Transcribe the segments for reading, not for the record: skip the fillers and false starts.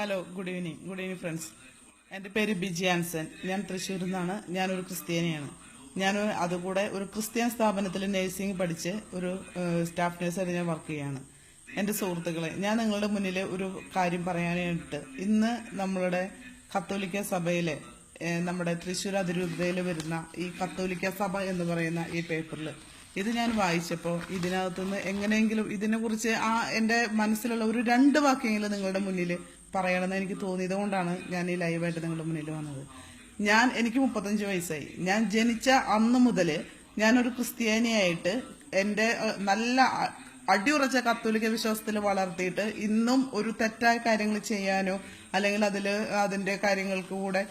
Hello, good evening friends. എൻ്റെ പേര് ബിജി ആൻസൺ. ഞാൻ തൃശ്ശൂരിൽ നിന്നാണ്. ഞാനൊരു ക്രിസ്ത്യാനിയാണ്. ഞാൻ അതുകൂടെ ഒരു ക്രിസ്ത്യൻ സ്ഥാപനത്തിൽ നഴ്സിംഗ് പഠിച്ച് ഒരു സ്റ്റാഫ് നഴ്സായിട്ട് ഞാൻ വർക്ക് ചെയ്യാണ്. എൻ്റെ സുഹൃത്തുക്കളെ, ഞാൻ നിങ്ങളുടെ മുന്നിൽ ഒരു കാര്യം പറയാനായിട്ട് ഇന്ന് നമ്മളുടെ കത്തോലിക്ക സഭയിലെ നമ്മുടെ തൃശ്ശൂർ അതിരൂപതയിൽ വരുന്ന ഈ കത്തോലിക്ക സഭ എന്ന് പറയുന്ന ഈ പേപ്പറിൽ ഇത് ഞാൻ വായിച്ചപ്പോൾ ഇതിനകത്തുനിന്ന് എങ്ങനെയെങ്കിലും ഇതിനെക്കുറിച്ച് എൻ്റെ മനസ്സിലുള്ള ഒരു 2 വാക്യങ്ങൾ നിങ്ങളുടെ മുന്നിൽ പറയണമെന്ന് എനിക്ക് തോന്നിയത് കൊണ്ടാണ് ഞാൻ ഈ ലൈവായിട്ട് നിങ്ങളുടെ മുന്നിൽ വന്നത്. എനിക്ക് 35 വയസ്സായി. ഞാൻ ജനിച്ച അന്ന് മുതൽ ഞാനൊരു ക്രിസ്ത്യാനിയായിട്ട് എൻ്റെ നല്ല അടിയുറച്ച കത്തോലിക്ക വിശ്വാസത്തിൽ വളർത്തിയിട്ട് ഇന്നും ഒരു തെറ്റായ കാര്യങ്ങൾ ചെയ്യാനോ അല്ലെങ്കിൽ അതിന്റെ കാര്യങ്ങൾക്ക് കൂടെ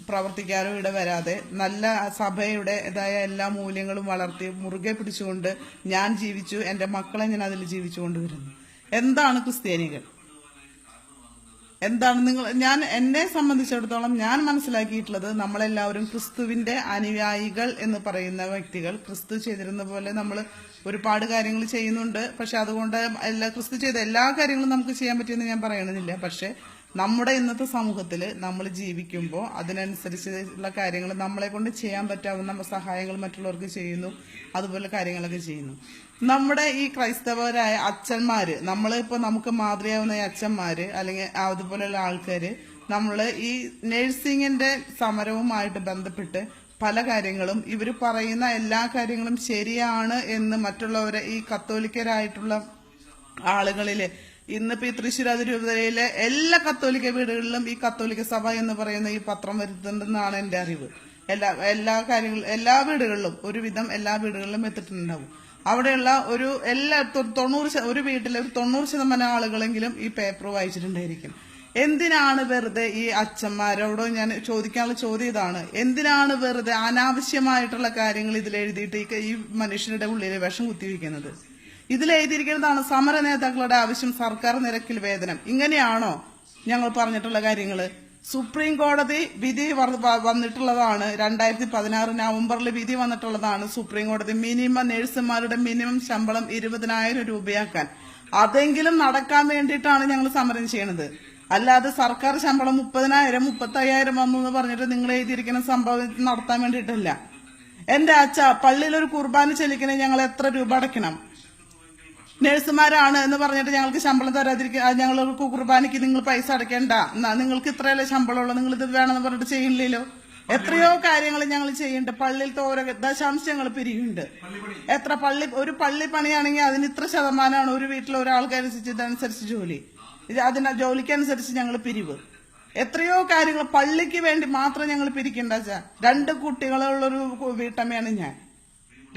പ്രവർത്തിക്കാനോ ഇടവരാതെ നല്ല സഭയുടേതായ എല്ലാ മൂല്യങ്ങളും വളർത്തി മുറുകെ പിടിച്ചുകൊണ്ട് ഞാൻ ജീവിച്ചു. എൻ്റെ മക്കളെ ഞാൻ അതിൽ ജീവിച്ചു കൊണ്ടുവരുന്നു. എന്താണ് ക്രിസ്ത്യാനികൾ? എന്താണ് എന്നെ സംബന്ധിച്ചിടത്തോളം ഞാൻ മനസ്സിലാക്കിയിട്ടുള്ളത്, നമ്മളെല്ലാവരും ക്രിസ്തുവിന്റെ അനുയായികൾ എന്ന് പറയുന്ന വ്യക്തികൾ. ക്രിസ്തു ചെയ്തിരുന്ന പോലെ നമ്മൾ ഒരുപാട് കാര്യങ്ങൾ ചെയ്യുന്നുണ്ട്. പക്ഷെ അതുകൊണ്ട് ക്രിസ്തു ചെയ്ത എല്ലാ കാര്യങ്ങളും നമുക്ക് ചെയ്യാൻ പറ്റുമെന്ന് ഞാൻ പറയണമെന്നില്ല. പക്ഷെ നമ്മുടെ ഇന്നത്തെ സമൂഹത്തിൽ നമ്മൾ ജീവിക്കുമ്പോൾ അതിനനുസരിച്ചുള്ള കാര്യങ്ങൾ നമ്മളെ കൊണ്ട് ചെയ്യാൻ പറ്റാവുന്ന സഹായങ്ങൾ മറ്റുള്ളവർക്ക് ചെയ്യുന്നു. അതുപോലെ കാര്യങ്ങളൊക്കെ ചെയ്യുന്നു. നമ്മുടെ ഈ ക്രൈസ്തവരായ അച്ഛന്മാര്, നമുക്ക് മാതൃയാവുന്ന അച്ഛന്മാര് അല്ലെങ്കിൽ അതുപോലെയുള്ള ആൾക്കാര് നമ്മൾ ഈ നഴ്സിംഗിന്റെ സമരവുമായിട്ട് ബന്ധപ്പെട്ട് പല കാര്യങ്ങളും ഇവർ പറയുന്ന എല്ലാ കാര്യങ്ങളും ശരിയാണ് എന്ന് മറ്റുള്ളവരെ ഈ കത്തോലിക്കരായിട്ടുള്ള ആളുകളില് ഇന്നിപ്പോ ഈ തൃശ്ശൂർ അതിരൂപതയിലെ എല്ലാ കത്തോലിക്ക വീടുകളിലും ഈ കത്തോലിക്ക സഭ എന്ന് പറയുന്ന ഈ പത്രം വരുത്തുന്നുണ്ടെന്നാണ് എന്റെ അറിവ്. എല്ലാ വീടുകളിലും ഒരുവിധം എല്ലാ വീടുകളിലും എത്തിയിട്ടുണ്ടാവും. അവിടെയുള്ള ഒരു വീട്ടിലെ ഒരു 90% ആളുകളെങ്കിലും ഈ പേപ്പർ വായിച്ചിട്ടുണ്ടായിരിക്കും. എന്തിനാണ് വെറുതെ ഈ അച്ഛന്മാരോട് ഞാൻ ചോദിക്കാനുള്ള ചോദ്യം ഇതാണ്: എന്തിനാണ് വെറുതെ അനാവശ്യമായിട്ടുള്ള കാര്യങ്ങൾ ഇതിലെഴുതിയിട്ട് ഈ മനുഷ്യരുടെ ഉള്ളിൽ വിഷം കുത്തിവെക്കുന്നത്? ഇതിലെഴുതിയിരിക്കുന്നതാണ് സമര നേതാക്കളുടെ ആവശ്യം സർക്കാർ നിരക്കിൽ വേതനം. ഇങ്ങനെയാണോ ഞങ്ങൾ പറഞ്ഞിട്ടുള്ള കാര്യങ്ങള്? സുപ്രീം കോടതി വിധി വന്നിട്ടുള്ളതാണ്. 2016 നവംബറിൽ വിധി വന്നിട്ടുള്ളതാണ്. സുപ്രീം കോടതി നഴ്സുമാരുടെ മിനിമം ശമ്പളം 20,000 രൂപയാക്കാൻ. അതെങ്കിലും നടക്കാൻ വേണ്ടിയിട്ടാണ് ഞങ്ങൾ സമരം ചെയ്യണത്. അല്ലാതെ സർക്കാർ ശമ്പളം 30,000 35,000 വന്നു എന്ന് പറഞ്ഞിട്ട് നിങ്ങൾ എഴുതിയിരിക്കുന്ന സംഭവം നടത്താൻ വേണ്ടിയിട്ടല്ല. എന്റെ പള്ളിയിൽ ഒരു കുർബാന ചെല്ലിക്കണേ ഞങ്ങൾ എത്ര രൂപ അടയ്ക്കണം? നഴ്സുമാരാണ് എന്ന് പറഞ്ഞിട്ട് ഞങ്ങൾക്ക് ശമ്പളം ഞങ്ങൾക്ക് കുർബാനയ്ക്ക് നിങ്ങൾ പൈസ അടയ്ക്കേണ്ട, നിങ്ങൾക്ക് ഇത്രയല്ലേ ശമ്പളമുള്ളൂ, നിങ്ങൾ ഇത് വേണമെന്ന് പറഞ്ഞിട്ട് ചെയ്യില്ലല്ലോ. എത്രയോ കാര്യങ്ങൾ ഞങ്ങൾ ചെയ്യുന്നുണ്ട്. പള്ളിയിലത്തെ ഓരോ ദശാംശങ്ങൾ പിരിയുണ്ട്. ഒരു പള്ളി പണിയാണെങ്കിൽ അതിന് ഇത്ര ശതമാനമാണ് ഒരു വീട്ടിൽ ഒരാൾക്കനുസരിച്ച് ഇതനുസരിച്ച് ജോലി. ജോലിക്കനുസരിച്ച് ഞങ്ങൾ പിരിവ്. എത്രയോ കാര്യങ്ങൾ പള്ളിക്ക് വേണ്ടി മാത്രം ഞങ്ങൾ പിരിക്കേണ്ട. 2 കുട്ടികളുള്ളൊരു വീട്ടമ്മയാണ് ഞാൻ.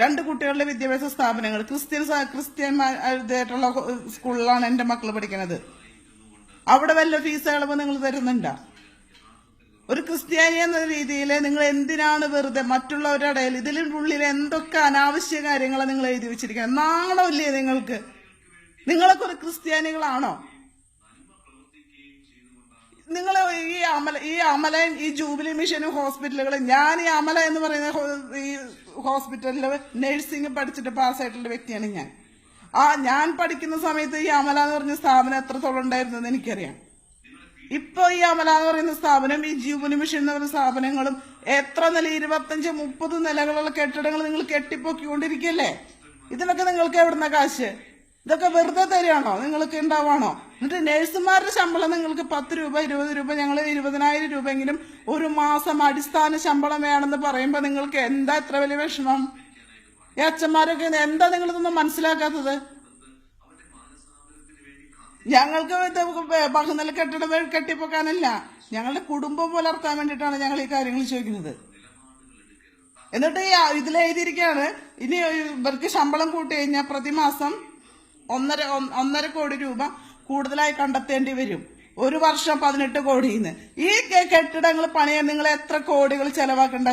2 കുട്ടികളുടെ വിദ്യാഭ്യാസ സ്ഥാപനങ്ങൾ ക്രിസ്ത്യന്മാരായിട്ടുള്ള സ്കൂളിലാണ് എന്റെ മക്കൾ പഠിക്കുന്നത്. അവിടെ വല്ല ഫീസ് ഇളവ് നിങ്ങൾ തരുന്നുണ്ടോ? ഒരു ക്രിസ്ത്യാനി എന്ന രീതിയിൽ നിങ്ങൾ എന്തിനാണ് വെറുതെ മറ്റുള്ളവരുടെ ഇടയിൽ ഇതിനുള്ളിൽ എന്തൊക്കെ അനാവശ്യ കാര്യങ്ങളാണ് നിങ്ങൾ എഴുതി വെച്ചിരിക്കുന്നത്? നാണമില്ലേ നിങ്ങൾക്ക്? നിങ്ങളൊക്കെ ഒരു ക്രിസ്ത്യാനികളാണോ? നിങ്ങൾ ഈ അമലൻ ഈ ജൂബിലി മിഷനും ഹോസ്പിറ്റലുകളും, ഞാൻ ഈ അമല എന്ന് പറയുന്ന ഈ ഹോസ്പിറ്റലില് നഴ്സിംഗ് പഠിച്ചിട്ട് പാസ്സായിട്ടുള്ള വ്യക്തിയാണ് ഞാൻ. ഞാൻ പഠിക്കുന്ന സമയത്ത് ഈ അമല എന്ന് പറഞ്ഞ സ്ഥാപനം എത്രത്തോളം ഉണ്ടായിരുന്നെന്ന് എനിക്കറിയാം. ഇപ്പൊ ഈ അമല എന്ന് പറയുന്ന സ്ഥാപനം, ഈ ജൂബിലി മിഷൻ എന്ന് പറയുന്ന സ്ഥാപനങ്ങളും എത്ര നില 25-30 നിലകളുള്ള കെട്ടിടങ്ങൾ നിങ്ങൾ കെട്ടിപ്പൊക്കിക്കൊണ്ടിരിക്കല്ലേ? ഇതിനൊക്കെ നിങ്ങൾക്ക് എവിടുന്ന കാശ്? ഇതൊക്കെ വെറുതെ തരികയാണോ? നിങ്ങൾക്ക് ഉണ്ടാവാണോ? എന്നിട്ട് നഴ്സുമാരുടെ ശമ്പളം നിങ്ങൾക്ക് 10 രൂപ 20 രൂപ, ഞങ്ങൾ 20,000 രൂപയെങ്കിലും ഒരു മാസം അടിസ്ഥാന ശമ്പളം വേണമെന്ന് പറയുമ്പോ നിങ്ങൾക്ക് എന്താ ഇത്ര വലിയ വിഷമം? ഈ അച്ഛന്മാരൊക്കെ എന്താ നിങ്ങളിതൊന്നും മനസ്സിലാക്കാത്തത്? ഞങ്ങൾക്ക് ബഹുനില കെട്ടിടം കെട്ടിപ്പൊക്കാനല്ല, ഞങ്ങളുടെ കുടുംബം പുലർത്താൻ വേണ്ടിയിട്ടാണ് ഞങ്ങൾ ഈ കാര്യങ്ങൾ ചോദിക്കുന്നത്. എന്നിട്ട് ഇതിലെഴുതിയിരിക്കുകയാണ്, ഇനി ഇവർക്ക് ശമ്പളം കൂട്ടി കഴിഞ്ഞാൽ പ്രതിമാസം 1.5 കോടി രൂപ കൂടുതലായി കണ്ടെത്തേണ്ടി വരും. ഒരു വർഷം 18 കോടിന്ന്. ഈ കെട്ടിടങ്ങൾ പണിയാൻ നിങ്ങൾ എത്ര കോടികൾ ചെലവാക്കണ്ട?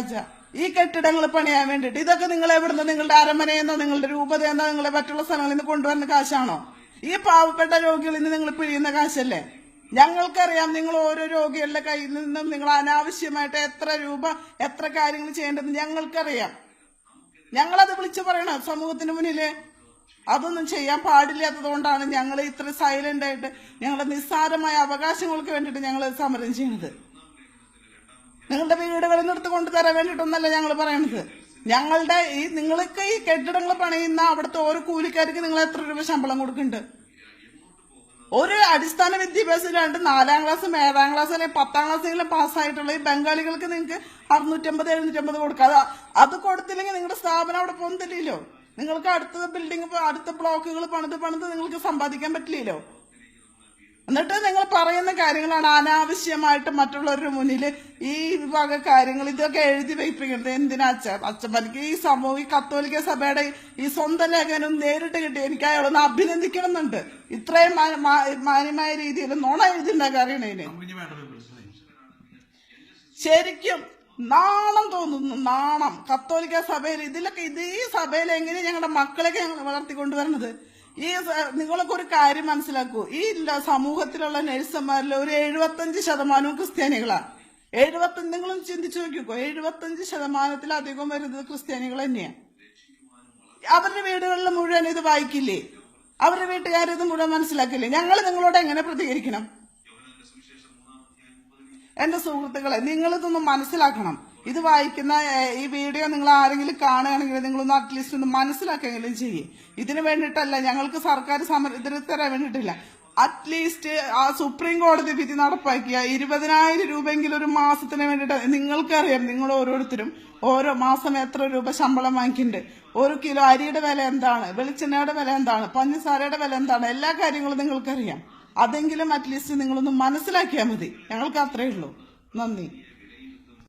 ഈ കെട്ടിടങ്ങൾ പണിയാൻ വേണ്ടിയിട്ട് ഇതൊക്കെ നിങ്ങൾ എവിടുന്ന്? നിങ്ങളുടെ അരമനയെന്നോ നിങ്ങളുടെ രൂപതയെന്നോ നിങ്ങളെ മറ്റുള്ള സ്ഥലങ്ങളിൽ നിന്ന് കൊണ്ടുവരുന്ന കാശാണോ? ഈ പാവപ്പെട്ട രോഗികളിൽ നിന്ന് നിങ്ങൾ പിഴിയുന്ന കാശല്ലേ? ഞങ്ങൾക്കറിയാം നിങ്ങൾ ഓരോ രോഗികളുടെ കയ്യിൽ നിന്നും നിങ്ങൾ അനാവശ്യമായിട്ട് എത്ര രൂപ എത്ര കാര്യങ്ങൾ ചെയ്യേണ്ടതെന്ന് ഞങ്ങൾക്കറിയാം. ഞങ്ങളത് വിളിച്ചു പറയണം സമൂഹത്തിന് മുന്നില്. അതൊന്നും ചെയ്യാൻ പാടില്ലാത്തത് കൊണ്ടാണ് ഞങ്ങൾ ഇത്ര സൈലന്റ് ആയിട്ട് ഞങ്ങളുടെ നിസ്സാരമായ അവകാശങ്ങൾക്ക് വേണ്ടിയിട്ട് ഞങ്ങൾ സമരം ചെയ്യുന്നത്. നിങ്ങളുടെ വീടുകളിൽ നിർത്തി കൊണ്ടുതരാൻ വേണ്ടിയിട്ടൊന്നല്ല ഞങ്ങൾ പറയണത്. ഞങ്ങളുടെ നിങ്ങൾക്ക് ഈ കെട്ടിടങ്ങൾ പണിയുന്ന അവിടുത്തെ ഓരോ കൂലിക്കാർക്ക് നിങ്ങൾ എത്ര രൂപ ശമ്പളം കൊടുക്കുന്നുണ്ട്? ഒരു അടിസ്ഥാന വിദ്യാഭ്യാസം ഇല്ലാണ്ട് 4ാം ക്ലാസ് 7ാം ക്ലാസ് അല്ലെങ്കിൽ 10ാം ക്ലാസ്സെങ്കിലും പാസ്സായിട്ടുള്ള ഈ ബംഗാളികൾക്ക് നിങ്ങൾക്ക് 650-750 കൊടുക്കുക. അത് കൊടുത്തില്ലെങ്കിൽ നിങ്ങളുടെ സ്ഥാപനം അവിടെ പോകുന്നില്ലല്ലോ. നിങ്ങൾക്ക് അടുത്ത ബിൽഡിംഗ് അടുത്ത ബ്ലോക്കുകൾ പണിത് നിങ്ങൾക്ക് സമ്പാദിക്കാൻ പറ്റില്ലല്ലോ. എന്നിട്ട് നിങ്ങൾ പറയുന്ന കാര്യങ്ങളാണ് അനാവശ്യമായിട്ട് മറ്റുള്ളവരുടെ മുന്നിൽ ഈ വിഭാഗ കാര്യങ്ങൾ ഇതൊക്കെ എഴുതി വയ്പ്പിക്കുന്നത്. എന്തിനാ അച്ഛൻ ഈ സമൂഹം ഈ കത്തോലിക്ക സഭയുടെ ഈ സ്വന്തം ലേഖനം നേരിട്ട് കിട്ടി എനിക്ക് അയാളൊന്ന് അഭിനന്ദിക്കണം എന്നുണ്ട്. ഇത്രയും മാന്യമായ രീതിയിൽ നുണ എഴുതിണ്ടാക്കാൻ അറിയണേന് ശരിക്കും നാണം തോന്നുന്നു. നാണം. കത്തോലിക്ക സഭയിൽ ഇതിലൊക്കെ ഈ സഭയിൽ എങ്ങനെ ഞങ്ങളുടെ മക്കളൊക്കെ ഞങ്ങൾ വളർത്തിക്കൊണ്ടുവരണത്? ഈ നിങ്ങളൊക്കെ ഒരു കാര്യം മനസ്സിലാക്കൂ. ഈ സമൂഹത്തിലുള്ള നഴ്സുമാരിൽ ഒരു 75% ക്രിസ്ത്യാനികളാണ്. 75 നിങ്ങളും ചിന്തിച്ചു നോക്കിക്കോ. 75%-ലധികം വരുന്നത് ക്രിസ്ത്യാനികൾ തന്നെയാണ്. അവരുടെ വീടുകളിൽ മുഴുവൻ ഇത് വായിക്കില്ലേ? അവരുടെ വീട്ടുകാരിത് മുഴുവൻ മനസ്സിലാക്കില്ലേ? ഞങ്ങൾ നിങ്ങളോട് എങ്ങനെ പ്രതികരിക്കണം? എന്റെ സുഹൃത്തുക്കളെ, നിങ്ങളിതൊന്നും മനസ്സിലാക്കണം. ഇത് വായിക്കുന്ന ഈ വീഡിയോ നിങ്ങൾ ആരെങ്കിലും കാണുകയാണെങ്കിൽ നിങ്ങളൊന്ന് അറ്റ്ലീസ്റ്റ് ഒന്ന് മനസ്സിലാക്കെങ്കിലും ചെയ്യും. ഇതിനു വേണ്ടിയിട്ടല്ല, ഞങ്ങൾക്ക് സർക്കാർ ഇതിന് തരാൻ വേണ്ടിയിട്ടില്ല. അറ്റ്ലീസ്റ്റ് ആ സുപ്രീം കോടതി വിധി നടപ്പാക്കിയ 20,000 രൂപയെങ്കിലും ഒരു മാസത്തിന് വേണ്ടിയിട്ട് നിങ്ങൾക്കറിയാം. നിങ്ങൾ ഓരോരുത്തരും ഓരോ മാസം എത്ര രൂപ ശമ്പളം വാങ്ങിക്കുന്നുണ്ട്, 1 കിലോ അരിയുടെ വില എന്താണ്, വെളിച്ചെണ്ണയുടെ വില എന്താണ്, പഞ്ചസാരയുടെ വില എന്താണ്, എല്ലാ കാര്യങ്ങളും നിങ്ങൾക്കറിയാം. അതെങ്കിലും അറ്റ്ലീസ്റ്റ് നിങ്ങളൊന്ന് മനസ്സിലാക്കിയാൽ മതി. ഞങ്ങൾക്ക് അത്രയേ ഉള്ളൂ. നന്ദി.